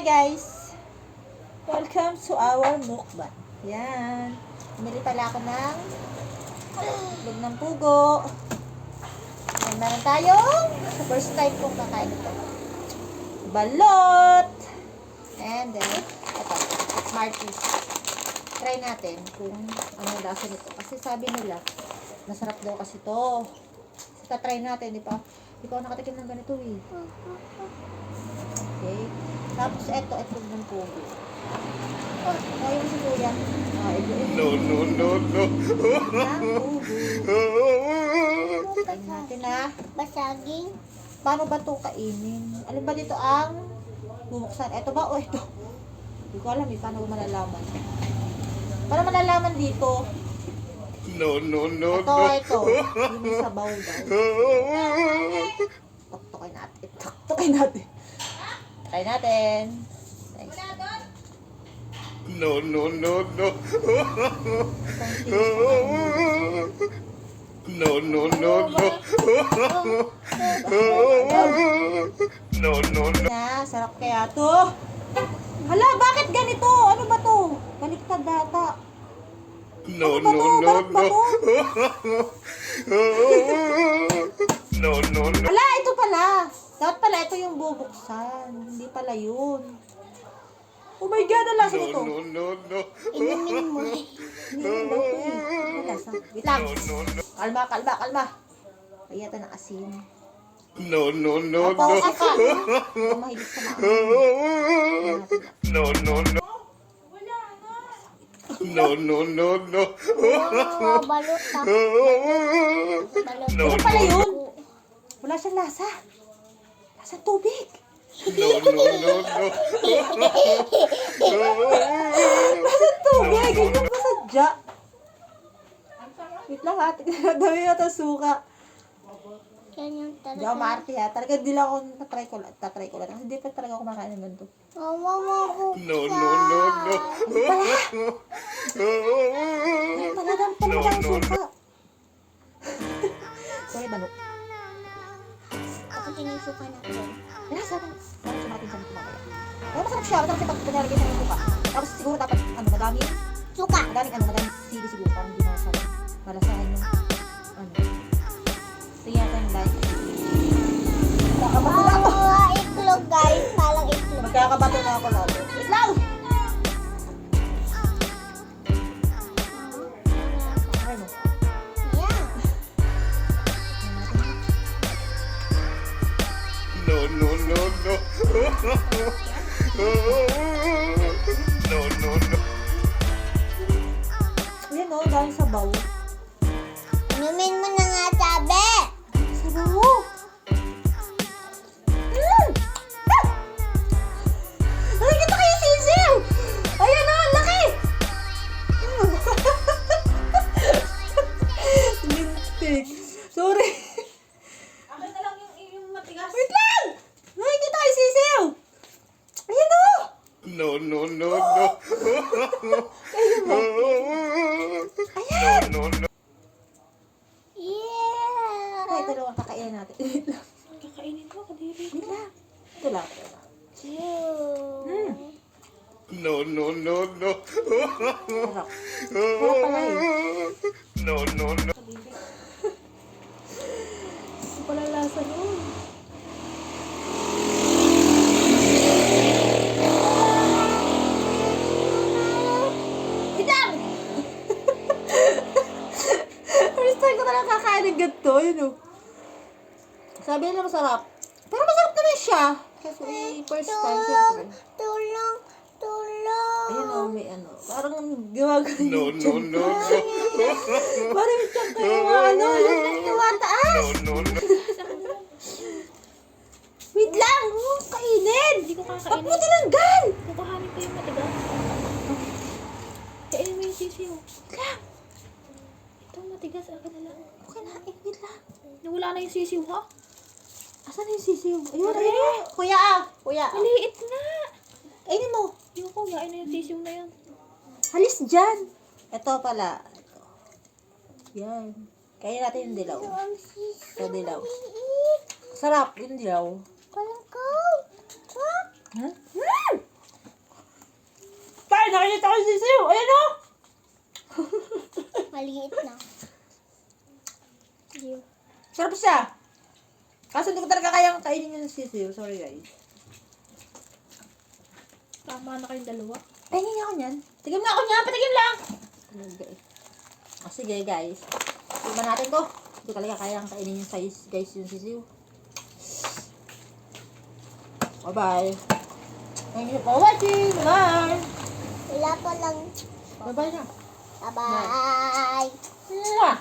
guys! Welcome to our mukbang. Yan. Bumili pala ako ng itlog ng pugo. Yan, meron tayong first time kong kakain ito. Balot! And then, ito, Smarties. Try natin kung ano lasa nito. Kasi sabi nila, masarap daw kasi ito. So, try natin, di pa ako nakatikim ng ganito eh. Okay. Tapos ito ng pugo. Ayaw mo si Kuya. No. Tingnan natin na. Basaging. Paano ba ito kainin? Alin ba dito ang bubuksan? Ito ba o ito? Hindi ko alam eh. Paano ko malalaman? Paano malalaman dito? No. Ito. Yung may sabaw daw. Tuktukin natin. Try natin. No. Na, sarap kaya to. Hala, bakit ganito? Ano ba to? Baliktad data. No. Hala, ito pala. Dapat pala ito yung bubuksan. Hindi pala yun. Oh my God, ang lasa nito. No. Inumin mo. Hindi yun daw ito eh. Ang lasa. Wait lang. Kalma. Kaya ito ng asin. No. Ako ka. Hindi mahilig sa maasin. No. Oh, balot na. Balot. Ano pala yun? Wala siyang lasa. Lasang tubig. No. Lasang tubig. Ganyan ba sadya? Wait lang ha. Dami na ito suka. Yan yung Hindi ako talaga. maarte ha. Talaga hindi lang ako tatry ko lang. Kasi hindi pa talaga ako kumakain ng ganito. Mama. No. Talagang talagang suka. Sorry, manok. Ako tinisuka na ito. Wala, sarap sumating sa mga kaya. Pero masarap siya. Masarap siya pag pinalagay sa mga suka. Tapos siguro dapat, madaming Suka. sili siguro. Parang hindi masarap. Malasahan yung, tingnan natin yung dahil. Magkakabato na ako. Itlog guys. Palang itlog. Magkakabato na ako lalo. Wait lang! Try mo. Yeah. No. Ayan o, dahil sabaw. Inumin mo na nga sabi. Sabaw! Nakikita kayo sisiw! Ayan o, ang laki! Lintik. Sorry. Akin na lang yung matigas. Wait lang! Nakikita kayo sisiw! Ayan o! No. Ayan! Yeah. Ay, dalawang kakainin natin. Wait lang. Kakainin mo, kadiri. Wait lang. Ito lang. No. Sarap. Sarap pala eh. No. Ito pala lasa nun. Hidang! First time ko talagang kakain ng ganito. Yun o. Sabi nila masarap. Pero masarap naman siya. Kasi first time, siyempre. Tulong. Ayun o, may ano. Parang gumagano No. yung tiyan ko. Parang yung tiyan ko yung yung tumataas. No. Wait lang! Huwag kainin! Hindi ko Ba't kakainin. mo tinanggal? Kukuhanin ko yung matigas. Kainin mo yung sisiw. Wait lang. Ito matigas. Akin na lang. Okay na, wait lang. Nawala na yung sisiw ha? Asan na yung sisiw? Ayun. Kuya. Maliit na. Ayun mo. Yung ko, yain na yung sisiw na yan. Halis dyan. Ito pala. Ito. Yan. Kaya natin yung dilaw. Ito dilaw. Sarap yung dilaw. Walang ko. Ha? Ay, nakikita ko yung sisiw. Ayan o. Maliit na. Sisiw. Sarap siya. Kaso hindi ko talaga kayang kainin yung sisiw. Sorry guys. Tama na kayong dalawa. Pahingin niya ako niyan. Tigim nga ako niyan. Patigim lang. Sige guys. Tignan natin to. Hindi talaga kayang kainin yung size guys yung sisiw. Bye-bye. Thank you for watching. Bye. Wala pa lang. Bye-bye na. Bye-bye. Mwah.